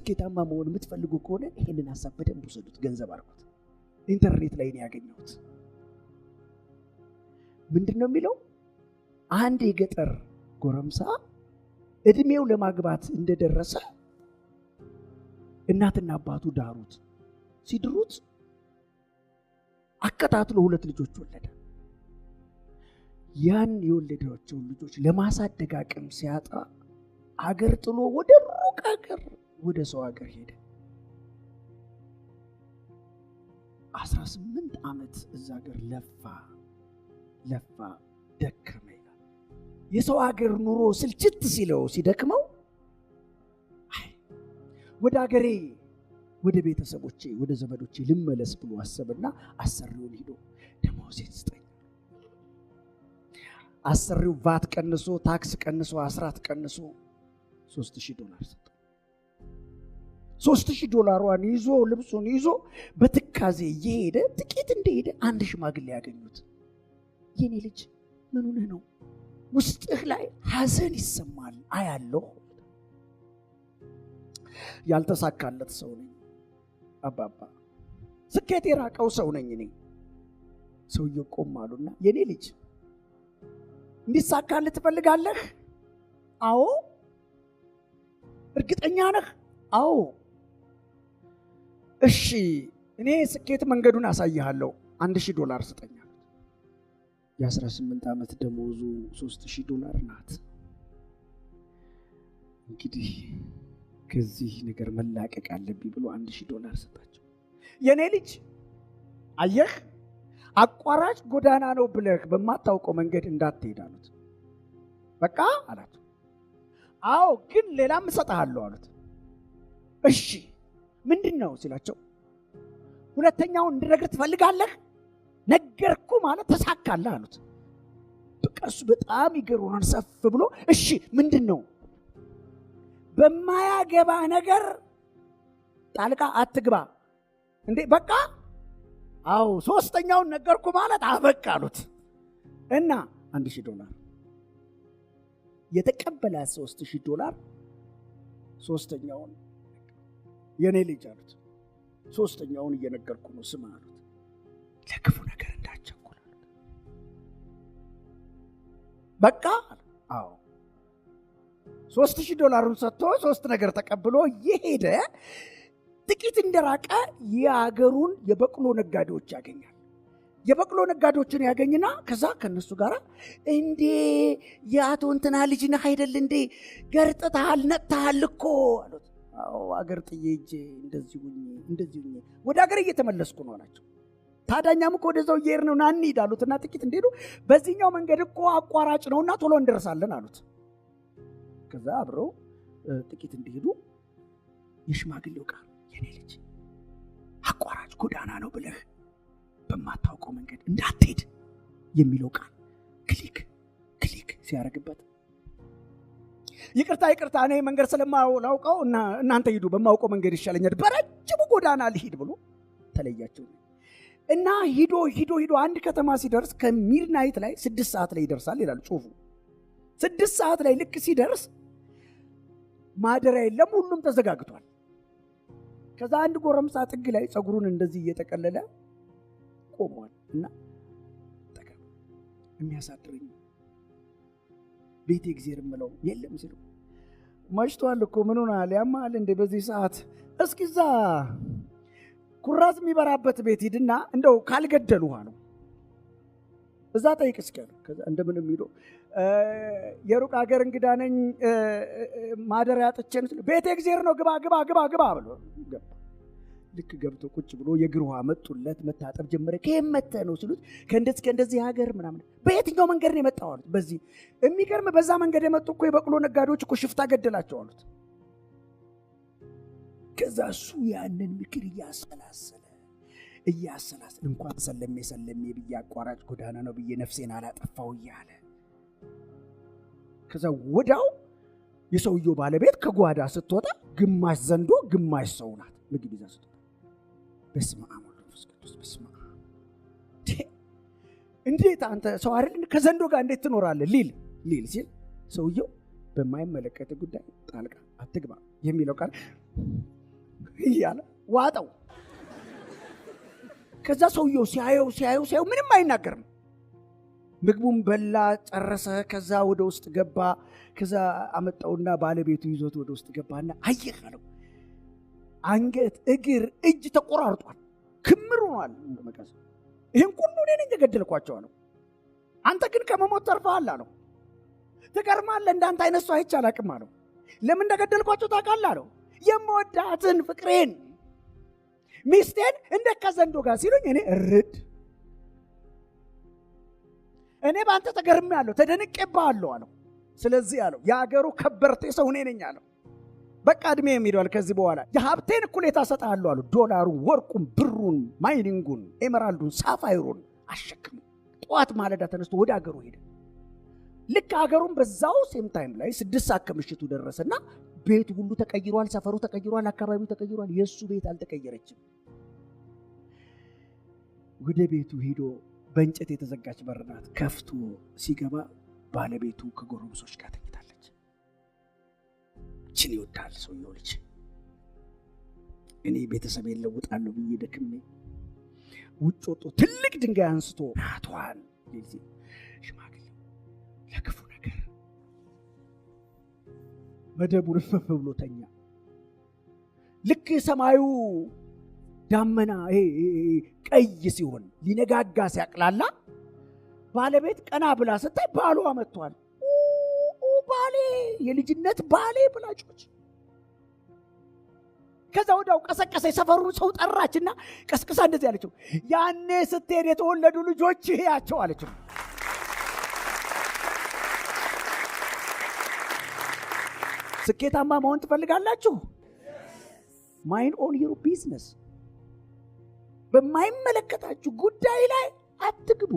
ስኬታማ መሆን የምትፈልጉ ከሆነ ይሄንን ሐሳብ በደንብ ወሰዱት፣ ገንዘብ አድርጉት። ኢንተርኔት ላይ ነው ያገኘሁት። ምንድነው የሚለው? አንድ የገጠር ጎረምሳ እድሜው ለማግባት እንደደረሰ እናትና አባቱ ዳሩት። ሲድሩት አከታትሎ 2 ልጆች ወለደ። ያን የወለዳቸውን ልጆች ለማሳደግ አቅም ሲያጣ አገር ጥሎ ወደ ሩቅ አገር ወደ ሰው አገር ሄደ። 18 ዓመት እዛ አገር ለፋ ደከመ ይላል። የሰው አገር ኑሮ ስልችት ሲለው ሲደክመው ወደ አገሬ ወደ ቤተሰቦቼ ወደ ዘመዶቼ ልመለስ ብሎ አሰበና አሰሪውን ሄዶ ደሞዜን ስጠኝ። አሰሪው ቫት ቀንሶ ታክስ ቀንሶ አስራት ቀንሶ $3000 ሰጠው። $3000 ይዞ ልብሱን ይዞ በትካዜ እየሄደ ጥቂት እንደሄደ አንድ ሽማግሌ ያገኙት። የኔ ልጅ ምን ሆነህ ነው? ውስጥህ ላይ ሐዘን ይሰማል አያለሁ። ያልተሳካለት ሰው ነኝ አባባ፣ ስኬት የራቀው ሰው ነኝ እኔ። ሰውየው ቆም አሉና የኔ ልጅ እንዲሳካልህ ትፈልጋለህ? አዎ። እርግጠኛ ነህ? አዎ። እሺ እኔ ስኬት መንገዱን አሳይሃለሁ፣ $1000 ስጠኝ። የ18 ዓመት ደሞዙ $3000 ናት። እንግዲህ ከዚህ ነገር መላቀቅ አለብኝ ብሎ $1000 ሰጣቸው። የኔ ልጅ አየህ፣ አቋራጭ ጎዳና ነው ብለህ በማታውቀው መንገድ እንዳትሄድ አሉት። በቃ አላቸው። አዎ ግን ሌላም እሰጥሃለሁ አሉት። እሺ ምንድነው ሲላቸው፣ ሁለተኛውን እንድነግርህ ትፈልጋለህ? ነገርኩ ማለት ተሳካለህ አሉት። በቃ እሱ በጣም ይገርማል። ሰፍ ብሎ እሺ ምንድነው? በማያገባ ነገር ጣልቃ አትግባ። እንዴ በቃ አዎ ሶስተኛውን ነገርኩ ማለት አበቃ አሉት። እና $1000 የተቀበለ $3000 ሶስተኛውን የኔ ልጅ አሉት። ሶስተኛውን እየነገርኩ ነው ስማ አሉት። ለክፉ ነገር እንዳትቸኩል አሉት። በቃ አዎ $3000 ሰጥቶ 3 ነገር ተቀብሎ የሄደ ጥቂት እንደራቀ የአገሩን የበቅሎ ነጋዴዎች ያገኛል። የበቅሎ ነጋዴዎችን ያገኝና ከዛ ከነሱ ጋር እንዴ የአቶ እንትና ልጅ ነህ አይደል እንዴ? ገርጥተሃል ነጥተሃል እኮ አሉት። አዎ አገር ጥዬ ሂጄ እንደዚህ ሁኜ ወደ አገር እየተመለስኩ ነው አላቸው። ታዳኛም እኮ ወደዛው እየሄድን ነው ና እንሂድ አሉትና ጥቂት እንደሄዱ በዚህኛው መንገድ እኮ አቋራጭ ነውና ቶሎ እንደርሳለን አሉት። ከዛ አብረው ጥቂት እንደሄዱ የሽማግሌው ቃል የኔ ልጅ አቋራጭ ጎዳና ነው ብለህ በማታውቀው መንገድ እንዳትሄድ የሚለው ቃል ክሊክ ሲያደርግበት ይቅርታ እኔ መንገድ ስለማላውቀው እናንተ ሂዱ፣ በማውቀው መንገድ ይሻለኛል፣ በረጅሙ ጎዳና ልሂድ ብሎ ተለያቸው። እና ሂዶ አንድ ከተማ ሲደርስ ከሚድናይት ላይ 6 ሰዓት ላይ ይደርሳል ይላል ጽሑፉ። 6 ሰዓት ላይ ልክ ሲደርስ ማደሪያ የለም፣ ሁሉም ተዘጋግቷል። ከዛ አንድ ጎረምሳ ጥግ ላይ ጸጉሩን እንደዚህ እየተቀለለ ቆሟል እና ተቀበል የሚያሳድረኝ ቤቴ እግዚአብሔር ምለው የለም ሲሉ መሽቷል እኮ ምን ሆናል ያማል እንደ በዚህ ሰዓት እስኪዛ ኩራዝ የሚበራበት ቤት ሂድና እንደው ካልገደሉ አለው እዛ ጠይቅ እስኪ አለ። ከዛ እንደምንም ሄዶ የሩቅ ሀገር እንግዳ ነኝ ማደሪያ አጥቼ ነው ቤቴ እግዚአብሔር ነው ግባ ብሎ ገባ። ልክ ገብቶ ቁጭ ብሎ የእግር ውሃ መጡለት፣ መታጠብ ጀመረ። ከመተ ነው ሲሉት ከእንደዚህ ሀገር ምናምን በየትኛው መንገድ ነው የመጣው አሉት። በዚህ የሚገርም በዛ መንገድ የመጡ እኮ የበቅሎ ነጋዴዎች እኮ ሽፍታ ገደላቸው አሉት። ከዛ እሱ ያንን ምክር እያሰላሰለ እንኳን ሰለሜ ብዬ አቋራጭ ጎዳና ነው ብዬ ነፍሴን አላጠፋው እያለ ከዛ ወዳው የሰውየው ባለቤት ከጓዳ ስትወጣ ግማሽ ዘንዶ ግማሽ ሰው ናት ምግብ ይዛ ስትወጣ በስመ አብ ወወልድ ወመንፈስ ቅዱስ በስመ አብ እንዴት አንተ ሰው አይደል ከዘንዶ ጋር እንዴት ትኖራለህ ሊል ሲል ሰውየው በማይመለከት ጉዳይ ጣልቃ አትግባ የሚለው ቃል እያለ ዋጠው። ከዛ ሰውየው ሲያየው ምንም አይናገርም። ምግቡን በላ ጨረሰ። ከዛ ወደ ውስጥ ገባ። ከዛ አመጣውና ባለቤቱ ይዞት ወደ ውስጥ ገባና አየህ አለው፣ አንገት፣ እግር፣ እጅ ተቆራርጧል፣ ክምር ሆኗል እንደመቀስ። ይሄን ሁሉ እኔ ነኝ የገደልኳቸው አለው። አንተ ግን ከመሞት ተርፈሃል አለው። ትገርማለህ፣ እንዳንተ አይነት ሰው አይቼ አላውቅም አለው። ለምን እንደገደልኳቸው ታውቃለህ አለው። የምወዳትን ፍቅሬን ሚስቴን እንደ ከዘንዶ ጋር ሲሉኝ እኔ እርድ እኔ በአንተ ተገርሜያለሁ፣ ተደንቄብሃለሁ አለው። ስለዚህ አለው የአገሩ ከበርቴ ሰው እኔ ነኝ አለው። በቃ እድሜ የሚሄደዋል ከዚህ በኋላ የሀብቴን እኩሌታ እሰጥሃለሁ አለው። ዶላሩን፣ ወርቁን፣ ብሩን፣ ማይኒንጉን፣ ኤመራልዱን፣ ሳፋይሩን አሸክሙ። ጠዋት ማለዳ ተነስቶ ወደ አገሩ ሄደ። ልክ አገሩን በዛው ሴም ታይም ላይ 6 ሰዓት ከምሽቱ ደረሰና ቤቱ ሁሉ ተቀይሯል፣ ሰፈሩ ተቀይሯል፣ አካባቢው ተቀይሯል። የእሱ ቤት አልተቀየረችም። ወደ ቤቱ ሄዶ በእንጨት የተዘጋች በር ናት። ከፍቶ ሲገባ ባለቤቱ ከጎረምሶች ጋር ተኝታለች። ችን ይወዳል ሰውየው ልጅ። እኔ ቤተሰቤን ለውጣለሁ ብዬ ደክሜ ውጭ ወጥቶ ትልቅ ድንጋይ አንስቶ ናቷን ለዚህ ሽማግሌው ለክፉ ነገር መደቡን ፈፍ ብሎ ተኛ። ልክ ሰማዩ ዳመና ቀይ ሲሆን ሊነጋጋ ሲያቅላላ ባለቤት ቀና ብላ ስታይ ባሏ መጥቷል። ባሌ፣ የልጅነት ባሌ ብላጮች። ከዛ ወዲያው ቀሰቀሰ። የሰፈሩን ሰው ጠራችና ቀስቅሳ እንደዚህ አለችው፣ ያኔ ስትሄድ የተወለዱ ልጆች ያቸው አለችው። ስኬታማ መሆን ትፈልጋላችሁ? ማይንድ ኦን ዩር ቢዝነስ። በማይመለከታችሁ ጉዳይ ላይ አትግቡ።